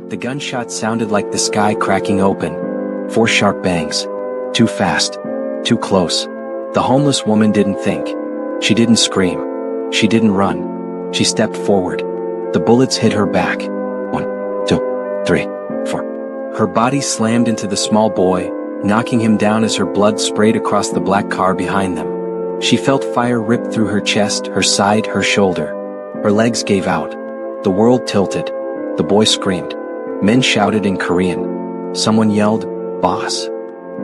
The gunshot sounded like the sky cracking open. 4 sharp bangs. Too fast. Too close. The homeless woman didn't think. She didn't scream. She didn't run. She stepped forward. The bullets hit her back. 1, 2, 3, 4. Her body slammed into the small boy, knocking him down as her blood sprayed across the black car behind them. She felt fire rip through her chest, her side, her shoulder. Her legs gave out. The world tilted. The boy screamed. Men shouted in Korean. Someone yelled, "Boss."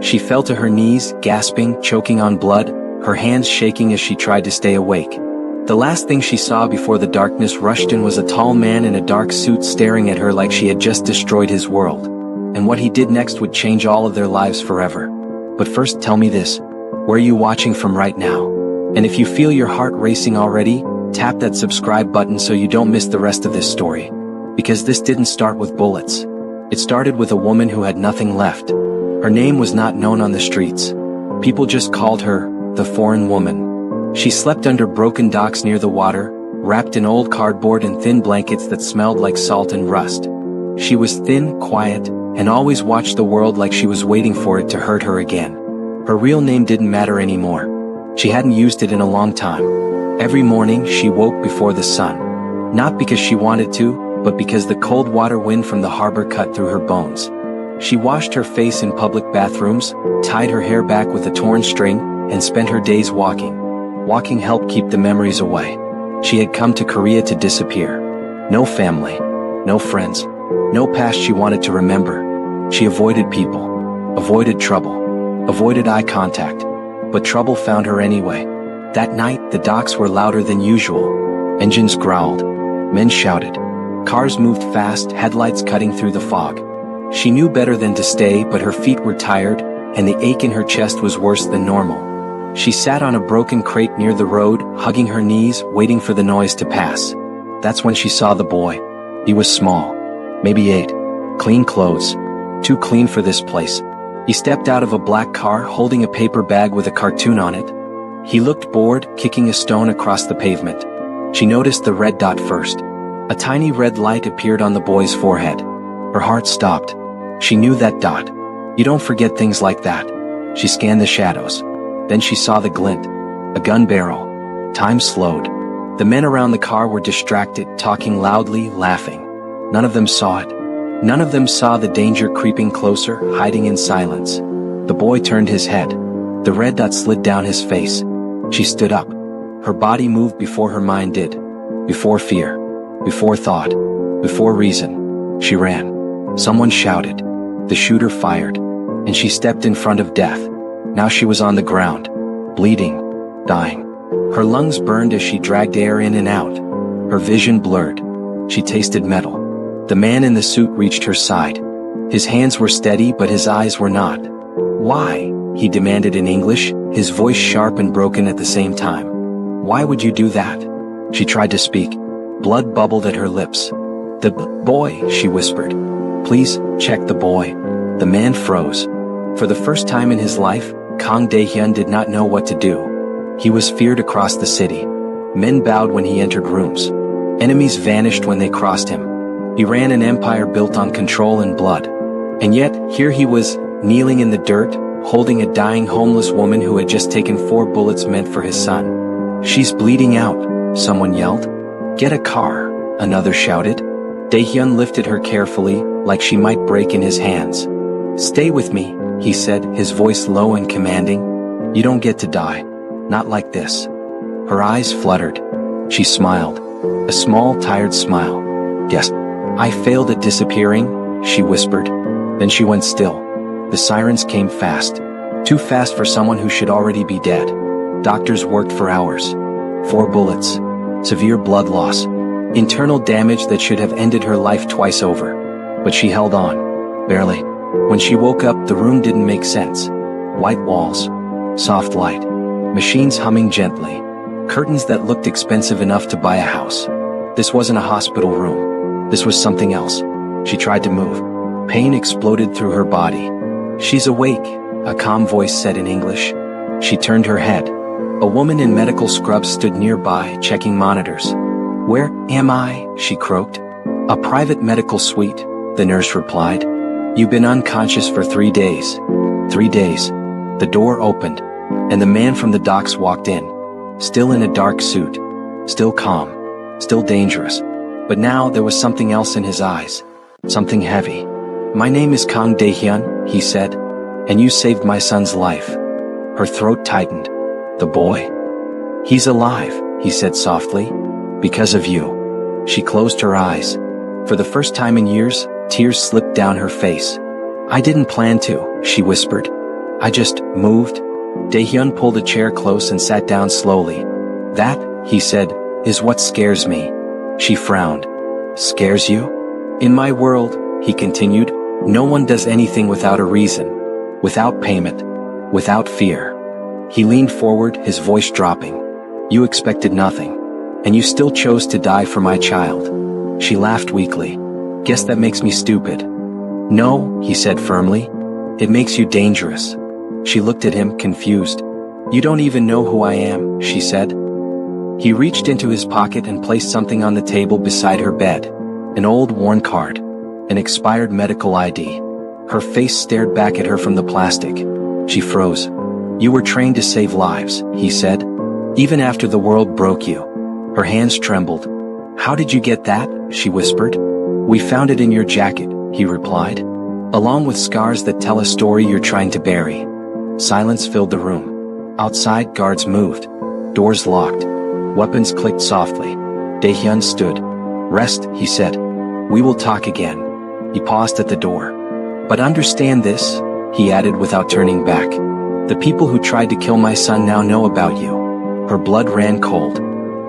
She fell to her knees, gasping, choking on blood, her hands shaking as she tried to stay awake. The last thing she saw before the darkness rushed in was a tall man in a dark suit staring at her like she had just destroyed his world. And what he did next would change all of their lives forever. But first, tell me this. Where are you watching from right now? And if you feel your heart racing already, tap that subscribe button so you don't miss the rest of this story. Because this didn't start with bullets. It started with a woman who had nothing left. Her name was not known on the streets. People just called her the foreign woman. She slept under broken docks near the water, wrapped in old cardboard and thin blankets that smelled like salt and rust. She was thin, quiet, and always watched the world like she was waiting for it to hurt her again. Her real name didn't matter anymore. She hadn't used it in a long time. Every morning she woke before the sun. Not because she wanted to, but because the cold water wind from the harbor cut through her bones. She washed her face in public bathrooms, tied her hair back with a torn string, and spent her days walking. Walking helped keep the memories away. She had come to Korea to disappear. No family, no friends, no past she wanted to remember. She avoided people, avoided trouble, avoided eye contact. But trouble found her anyway. That night, the docks were louder than usual. Engines growled. Men shouted. Cars moved fast, headlights cutting through the fog. She knew better than to stay, but her feet were tired, and the ache in her chest was worse than normal. She sat on a broken crate near the road, hugging her knees, waiting for the noise to pass. That's when she saw the boy. He was small, maybe 8. Clean clothes. Too clean for this place. He stepped out of a black car, holding a paper bag with a cartoon on it. He looked bored, kicking a stone across the pavement. She noticed the red dot first. A tiny red light appeared on the boy's forehead. Her heart stopped. She knew that dot. You don't forget things like that. She scanned the shadows. Then she saw the glint. A gun barrel. Time slowed. The men around the car were distracted, talking loudly, laughing. None of them saw it. None of them saw the danger creeping closer, hiding in silence. The boy turned his head. The red dot slid down his face. She stood up. Her body moved before her mind did. Before fear. Before thought. Before reason. She ran. Someone shouted. The shooter fired. And she stepped in front of death. Now she was on the ground. Bleeding. Dying. Her lungs burned as she dragged air in and out. Her vision blurred. She tasted metal. The man in the suit reached her side. His hands were steady, but his eyes were not. Why? He demanded in English, his voice sharp and broken at the same time. Why would you do that? She tried to speak. Blood bubbled at her lips. The boy, she whispered. Please, check the boy. The man froze. For the first time in his life, Kang Dae-hyun did not know what to do. He was feared across the city. Men bowed when he entered rooms. Enemies vanished when they crossed him. He ran an empire built on control and blood. And yet, here he was, kneeling in the dirt, holding a dying homeless woman who had just taken 4 bullets meant for his son. She's bleeding out, someone yelled. Get a car, another shouted. Dae-hyun lifted her carefully, like she might break in his hands. Stay with me, he said, his voice low and commanding. You don't get to die. Not like this. Her eyes fluttered. She smiled. A small, tired smile. Yes. I failed at disappearing, she whispered. Then she went still. The sirens came fast. Too fast for someone who should already be dead. Doctors worked for hours. 4 bullets. Severe blood loss. Internal damage that should have ended her life twice over. But she held on. Barely. When she woke up, the room didn't make sense. White walls. Soft light. Machines humming gently. Curtains that looked expensive enough to buy a house. This wasn't a hospital room. This was something else. She tried to move. Pain exploded through her body. She's awake, a calm voice said in English. She turned her head. A woman in medical scrubs stood nearby, checking monitors. Where am I? She croaked. A private medical suite. the nurse replied. You've been unconscious for 3 days. 3 days. The door opened, and the man from the docks walked in. Still in a dark suit. Still calm. Still dangerous. But now there was something else in his eyes. Something heavy. My name is Kang Dae-hyun, he said. And you saved my son's life. Her throat tightened. The boy. He's alive, he said softly. Because of you. She closed her eyes. For the first time in years, tears slipped down her face. I didn't plan to, she whispered. I just moved. Dae-hyun pulled a chair close and sat down slowly. That, he said, is what scares me. She frowned. Scares you? In my world, he continued, no one does anything without a reason. Without payment. Without fear. He leaned forward, his voice dropping. You expected nothing. And you still chose to die for my child. She laughed weakly. Guess that makes me stupid. No, he said firmly. It makes you dangerous. She looked at him, confused. You don't even know who I am, she said. He reached into his pocket and placed something on the table beside her bed. An old worn card. An expired medical ID. Her face stared back at her from the plastic. She froze. You were trained to save lives, he said. Even after the world broke you. Her hands trembled. How did you get that? She whispered. We found it in your jacket, he replied. Along with scars that tell a story you're trying to bury. Silence filled the room. Outside, guards moved. Doors locked. Weapons clicked softly. Dae-hyun stood. Rest, he said. We will talk again. He paused at the door. But understand this, he added without turning back. The people who tried to kill my son now know about you. Her blood ran cold.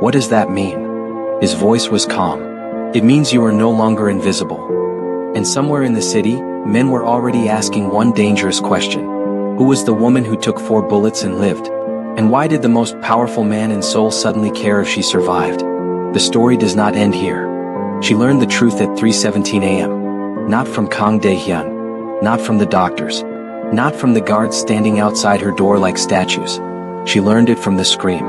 What does that mean? His voice was calm. It means you are no longer invisible. And somewhere in the city, men were already asking one dangerous question. Who was the woman who took 4 bullets and lived? And why did the most powerful man in Seoul suddenly care if she survived? The story does not end here. She learned the truth at 3:17 a.m. Not from Kang Dae-hyun. Not from the doctors. Not from the guards standing outside her door like statues. She learned it from the scream.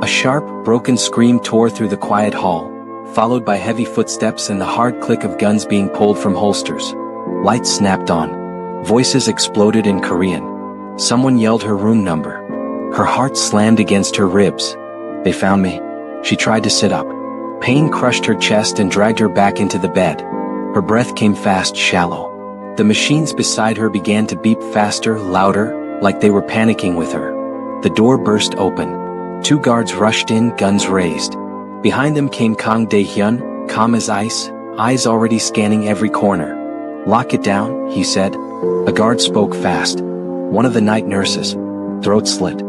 A sharp, broken scream tore through the quiet hall, followed by heavy footsteps and the hard click of guns being pulled from holsters. Lights snapped on. Voices exploded in Korean. Someone yelled her room number. Her heart slammed against her ribs. They found me. She tried to sit up. Pain crushed her chest and dragged her back into the bed. Her breath came fast, shallow. The machines beside her began to beep faster, louder, like they were panicking with her. The door burst open. 2 guards rushed in, guns raised. Behind them came Kang Dae-hyun, calm as ice, eyes already scanning every corner. Lock it down, he said. A guard spoke fast. One of the night nurses. Throat slit.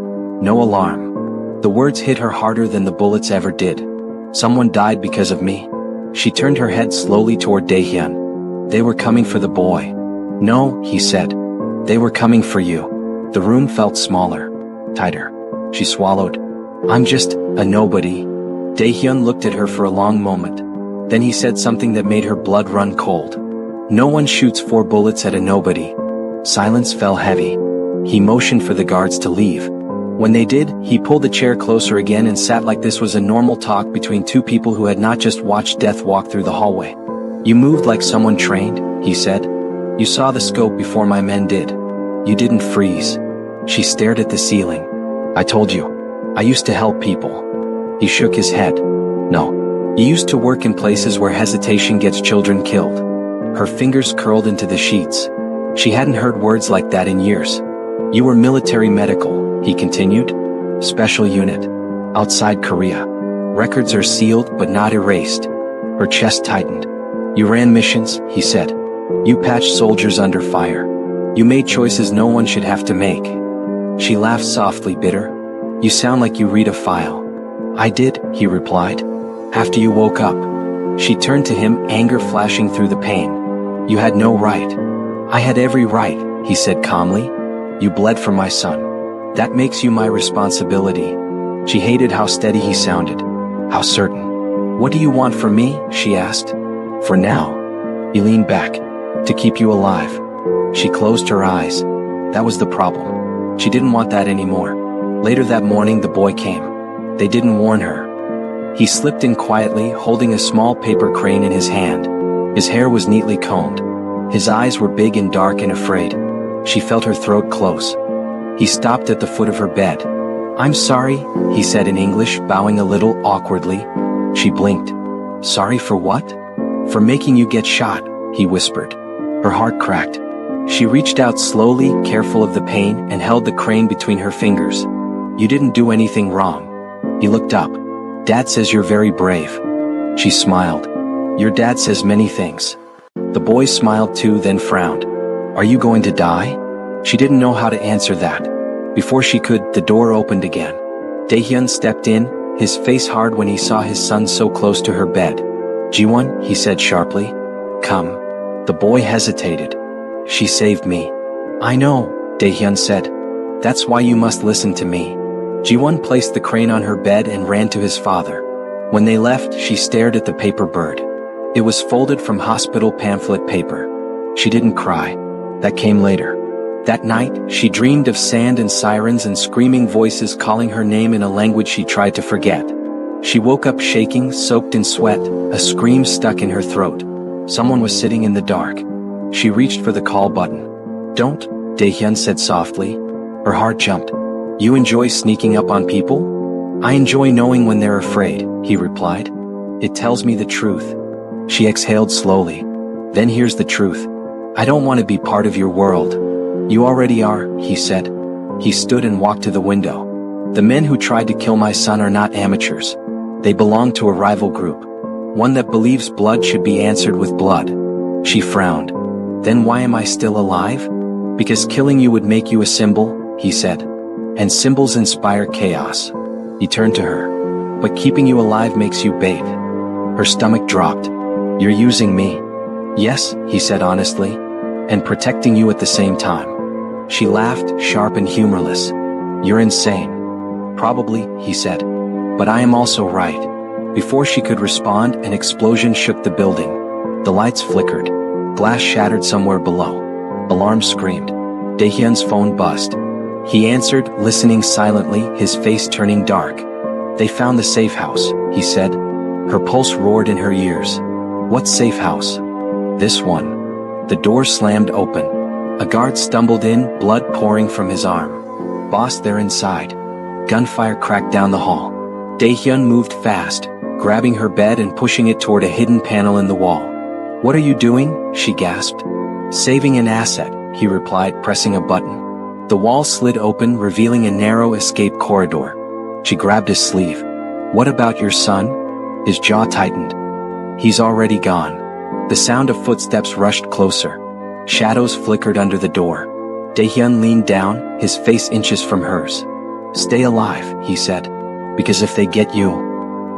No alarm. The words hit her harder than the bullets ever did. Someone died because of me. She turned her head slowly toward Dae-hyun. They were coming for the boy. No, he said. They were coming for you. The room felt smaller. Tighter. She swallowed. I'm just a nobody. Dae-hyun looked at her for a long moment. Then he said something that made her blood run cold. No one shoots 4 bullets at a nobody. Silence fell heavy. He motioned for the guards to leave. When they did, he pulled the chair closer again and sat like this was a normal talk between 2 people who had not just watched death walk through the hallway. You moved like someone trained, he said. You saw the scope before my men did. You didn't freeze. She stared at the ceiling. I told you. I used to help people. He shook his head. No. You used to work in places where hesitation gets children killed. Her fingers curled into the sheets. She hadn't heard words like that in years. You were military medical, he continued. Special unit. Outside Korea. Records are sealed but not erased. Her chest tightened. You ran missions, he said. You patched soldiers under fire. You made choices no one should have to make. She laughed softly, bitter. You sound like you read a file. I did, he replied. After you woke up. She turned to him, anger flashing through the pain. You had no right. I had every right, he said calmly. You bled for my son. That makes you my responsibility. She hated how steady he sounded. How certain. What do you want from me? She asked. For now. He leaned back. To keep you alive. She closed her eyes. That was the problem. She didn't want that anymore. Later that morning the boy came. They didn't warn her. He slipped in quietly, holding a small paper crane in his hand. His hair was neatly combed. His eyes were big and dark and afraid. She felt her throat close. He stopped at the foot of her bed. "I'm sorry," he said in English, bowing a little awkwardly. She blinked. "Sorry for what?" "For making you get shot," he whispered. Her heart cracked. She reached out slowly, careful of the pain, and held the crane between her fingers. "You didn't do anything wrong." He looked up. "Dad says you're very brave." She smiled. "Your dad says many things." The boy smiled too, then frowned. "Are you going to die?" She didn't know how to answer that. Before she could, the door opened again. Daehyun stepped in, his face hard when he saw his son so close to her bed. "Jiwon," he said sharply. "Come." The boy hesitated. "She saved me." "I know," Daehyun said. "That's why you must listen to me." Jiwon placed the crane on her bed and ran to his father. When they left, she stared at the paper bird. It was folded from hospital pamphlet paper. She didn't cry. That came later. That night, she dreamed of sand and sirens and screaming voices calling her name in a language she tried to forget. She woke up shaking, soaked in sweat, a scream stuck in her throat. Someone was sitting in the dark. She reached for the call button. "Don't," Daehyun said softly. Her heart jumped. "You enjoy sneaking up on people?" "I enjoy knowing when they're afraid," he replied. "It tells me the truth." She exhaled slowly. "Then here's the truth. I don't want to be part of your world." "You already are," he said. He stood and walked to the window. "The men who tried to kill my son are not amateurs. They belong to a rival group. One that believes blood should be answered with blood." She frowned. "Then why am I still alive?" "Because killing you would make you a symbol," he said. "And symbols inspire chaos." He turned to her. "But keeping you alive makes you bait." Her stomach dropped. "You're using me." "Yes," he said honestly. "And protecting you at the same time." She laughed, sharp and humorless. "You're insane." "Probably," he said. "But I am also right." Before she could respond, an explosion shook the building. The lights flickered. Glass shattered somewhere below. Alarm screamed. Daehyun's phone buzzed. He answered, listening silently, his face turning dark. "They found the safe house," he said. Her pulse roared in her ears. "What safe house?" "This one." The door slammed open. A guard stumbled in, blood pouring from his arm. "Boss, they're inside." Gunfire cracked down the hall. Daehyun moved fast, grabbing her bed and pushing it toward a hidden panel in the wall. "What are you doing?" she gasped. "Saving an asset," he replied, pressing a button. The wall slid open, revealing a narrow escape corridor. She grabbed his sleeve. "What about your son?" His jaw tightened. "He's already gone." The sound of footsteps rushed closer. Shadows flickered under the door. Daehyun leaned down, his face inches from hers. "Stay alive," he said. "Because if they get you..."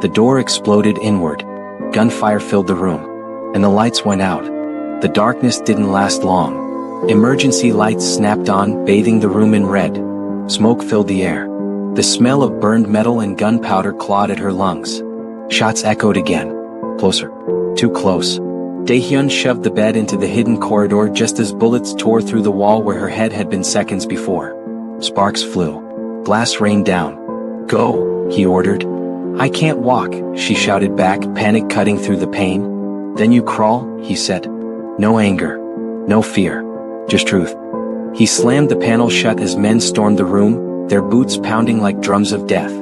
The door exploded inward. Gunfire filled the room. And the lights went out. The darkness didn't last long. Emergency lights snapped on, bathing the room in red. Smoke filled the air. The smell of burned metal and gunpowder clawed at her lungs. Shots echoed again. Closer. Too close. Daehyun shoved the bed into the hidden corridor just as bullets tore through the wall where her head had been seconds before. Sparks flew. Glass rained down. "Go," he ordered. "I can't walk," she shouted back, panic cutting through the pain. "Then you crawl," he said. No anger. No fear. Just truth. He slammed the panel shut as men stormed the room, their boots pounding like drums of death.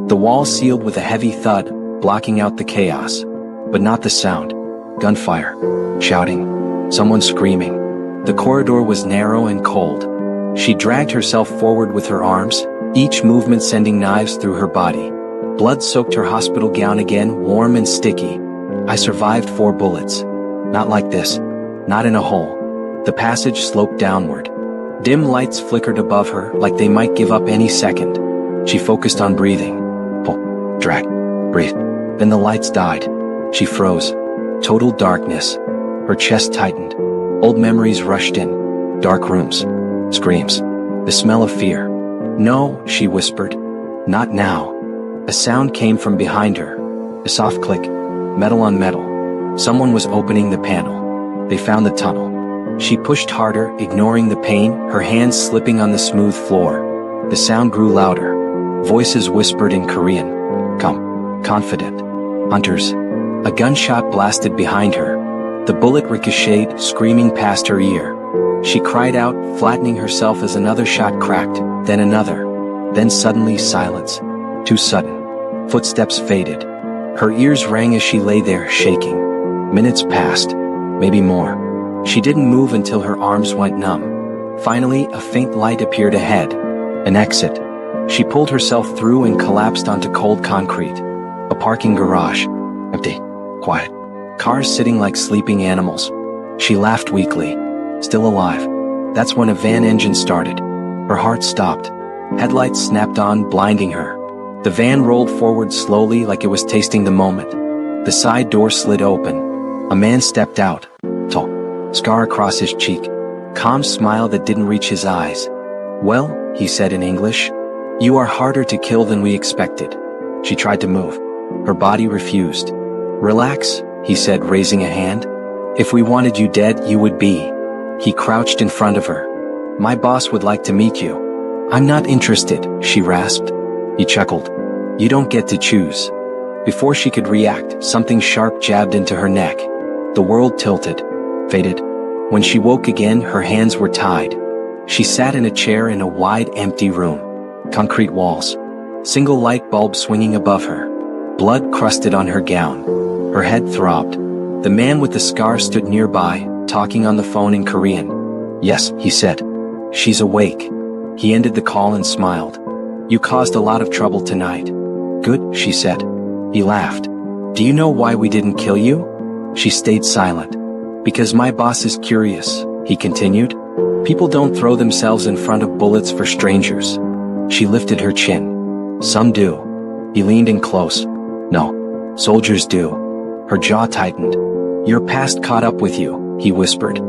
The wall sealed with a heavy thud, blocking out the chaos. But not the sound. Gunfire. Shouting. Someone screaming. The corridor was narrow and cold. She dragged herself forward with her arms, each movement sending knives through her body. Blood soaked her hospital gown again, warm and sticky. "I survived 4 bullets. Not like this. Not in a hole." The passage sloped downward. Dim lights flickered above her, like they might give up any second. She focused on breathing. Pull. Drag. Breathe. Then the lights died. She froze. Total darkness. Her chest tightened. Old memories rushed in. Dark rooms. Screams. The smell of fear. "No," she whispered. "Not now." A sound came from behind her. A soft click. Metal on metal. Someone was opening the panel. They found the tunnel. She pushed harder, ignoring the pain, her hands slipping on the smooth floor. The sound grew louder. Voices whispered in Korean. "Come." Confident. "Hunters." A gunshot blasted behind her. The bullet ricocheted, screaming past her ear. She cried out, flattening herself as another shot cracked, then another. Then suddenly silence. Too sudden. Footsteps faded. Her ears rang as she lay there, shaking. Minutes passed. Maybe more. She didn't move until her arms went numb. Finally, a faint light appeared ahead. An exit. She pulled herself through and collapsed onto cold concrete. A parking garage. Empty. Quiet. Cars sitting like sleeping animals. She laughed weakly. Still alive. That's when a van engine started. Her heart stopped. Headlights snapped on, blinding her. The van rolled forward slowly like it was tasting the moment. The side door slid open. A man stepped out. Tall. Scar across his cheek. Calm smile that didn't reach his eyes. "Well," he said in English, "you are harder to kill than we expected." She tried to move. Her body refused. "Relax," he said, raising a hand. "If we wanted you dead, you would be." He crouched in front of her. "My boss would like to meet you." "I'm not interested," she rasped. He chuckled. "You don't get to choose." Before she could react, something sharp jabbed into her neck. The world tilted, faded. When she woke again, her hands were tied. She sat in a chair in a wide, empty room. Concrete walls. Single light bulb swinging above her. Blood crusted on her gown. Her head throbbed. The man with the scar stood nearby, talking on the phone in Korean. "Yes," he said. "She's awake." He ended the call and smiled. "You caused a lot of trouble tonight." "Good," she said. He laughed. "Do you know why we didn't kill you?" She stayed silent. "Because my boss is curious," he continued. "People don't throw themselves in front of bullets for strangers." She lifted her chin. "Some do." He leaned in close. "No. Soldiers do." Her jaw tightened. "Your past caught up with you," he whispered.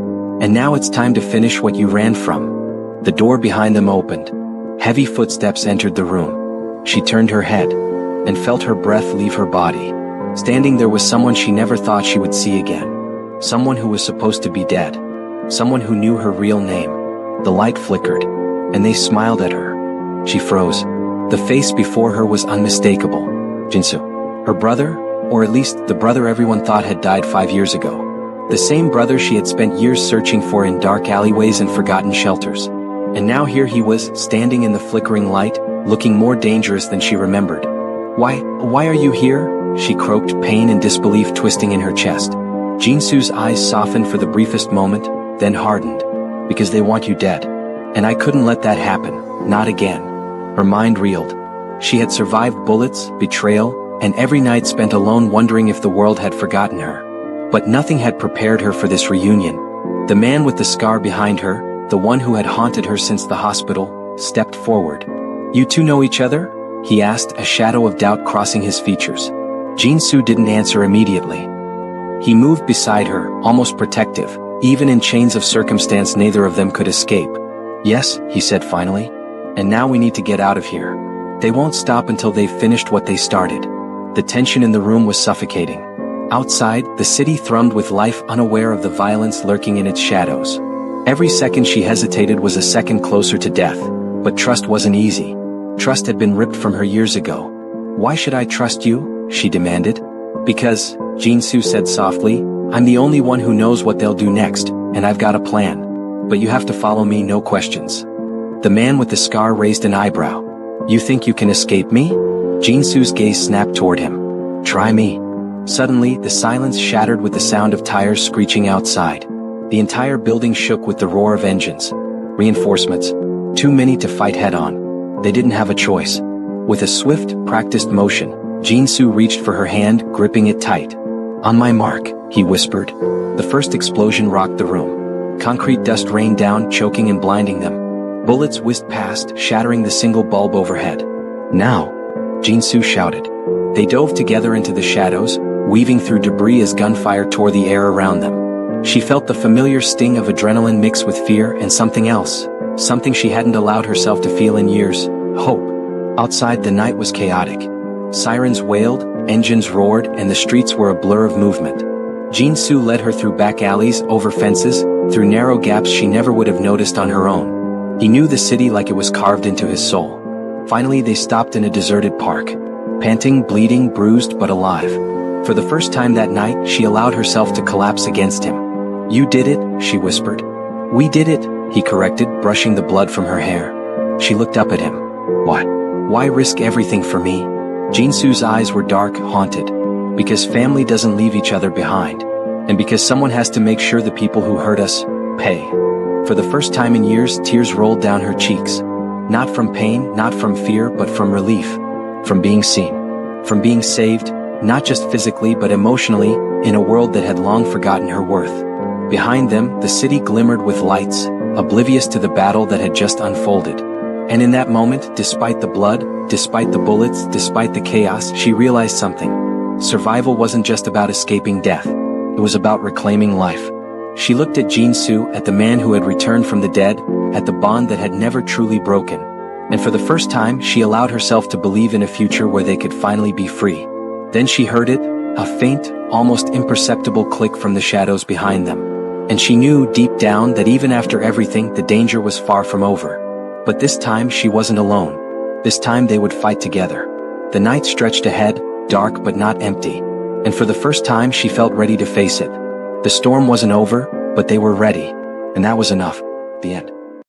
"And now it's time to finish what you ran from." The door behind them opened. Heavy footsteps entered the room. She turned her head and felt her breath leave her body. Standing there was someone she never thought she would see again. Someone who was supposed to be dead. Someone who knew her real name. The light flickered, and they smiled at her. She froze. The face before her was unmistakable. Jinsu. Her brother, or at least the brother everyone thought had died 5 years ago. The same brother she had spent years searching for in dark alleyways and forgotten shelters. And now here he was, standing in the flickering light, looking more dangerous than she remembered. Why are you here?" she croaked, pain and disbelief twisting in her chest. Jinsu's eyes softened for the briefest moment, then hardened. "Because they want you dead. And I couldn't let that happen, not again." Her mind reeled. She had survived bullets, betrayal, and every night spent alone wondering if the world had forgotten her. But nothing had prepared her for this reunion. The man with the scar behind her, the one who had haunted her since the hospital, stepped forward. "You two know each other?" he asked, a shadow of doubt crossing his features. Jinsu didn't answer immediately. He moved beside her, almost protective. Even in chains of circumstance neither of them could escape. "Yes," he said finally. "And now we need to get out of here. They won't stop until they've finished what they started." The tension in the room was suffocating. Outside, the city thrummed with life, unaware of the violence lurking in its shadows. Every second she hesitated was a second closer to death. But trust wasn't easy. Trust had been ripped from her years ago. "Why should I trust you?" she demanded. "Because," Jinsu said softly, "I'm the only one who knows what they'll do next, and I've got a plan. But you have to follow me, no questions." The man with the scar raised an eyebrow. "You think you can escape me?" Jinsu's gaze snapped toward him. "Try me." Suddenly, the silence shattered with the sound of tires screeching outside. The entire building shook with the roar of engines. Reinforcements. Too many to fight head-on. They didn't have a choice. With a swift, practiced motion, Jinsu reached for her hand, gripping it tight. "On my mark," he whispered. The first explosion rocked the room. Concrete dust rained down, choking and blinding them. Bullets whizzed past, shattering the single bulb overhead. "Now!" Jinsu shouted. They dove together into the shadows, weaving through debris as gunfire tore the air around them. She felt the familiar sting of adrenaline mixed with fear and something else, something she hadn't allowed herself to feel in years: hope. Outside, the night was chaotic. Sirens wailed, engines roared, and the streets were a blur of movement. Jinsu led her through back alleys, over fences, through narrow gaps she never would have noticed on her own. He knew the city like it was carved into his soul. Finally, they stopped in a deserted park. Panting, bleeding, bruised but alive. For the first time that night, she allowed herself to collapse against him. "You did it," she whispered. "We did it," he corrected, brushing the blood from her hair. She looked up at him. "What? Why risk everything for me?" Jinsu's eyes were dark, haunted. "Because family doesn't leave each other behind. And because someone has to make sure the people who hurt us pay." For the first time in years, tears rolled down her cheeks. Not from pain, not from fear, but from relief. From being seen. From being saved, not just physically but emotionally, in a world that had long forgotten her worth. Behind them, the city glimmered with lights, oblivious to the battle that had just unfolded. And in that moment, despite the blood, despite the bullets, despite the chaos, she realized something. Survival wasn't just about escaping death. It was about reclaiming life. She looked at Jinsu, at the man who had returned from the dead, at the bond that had never truly broken. And for the first time, she allowed herself to believe in a future where they could finally be free. Then she heard it, a faint, almost imperceptible click from the shadows behind them. And she knew deep down that even after everything, the danger was far from over. But this time she wasn't alone. This time they would fight together. The night stretched ahead, dark but not empty. And for the first time she felt ready to face it. The storm wasn't over, but they were ready. And that was enough. The end.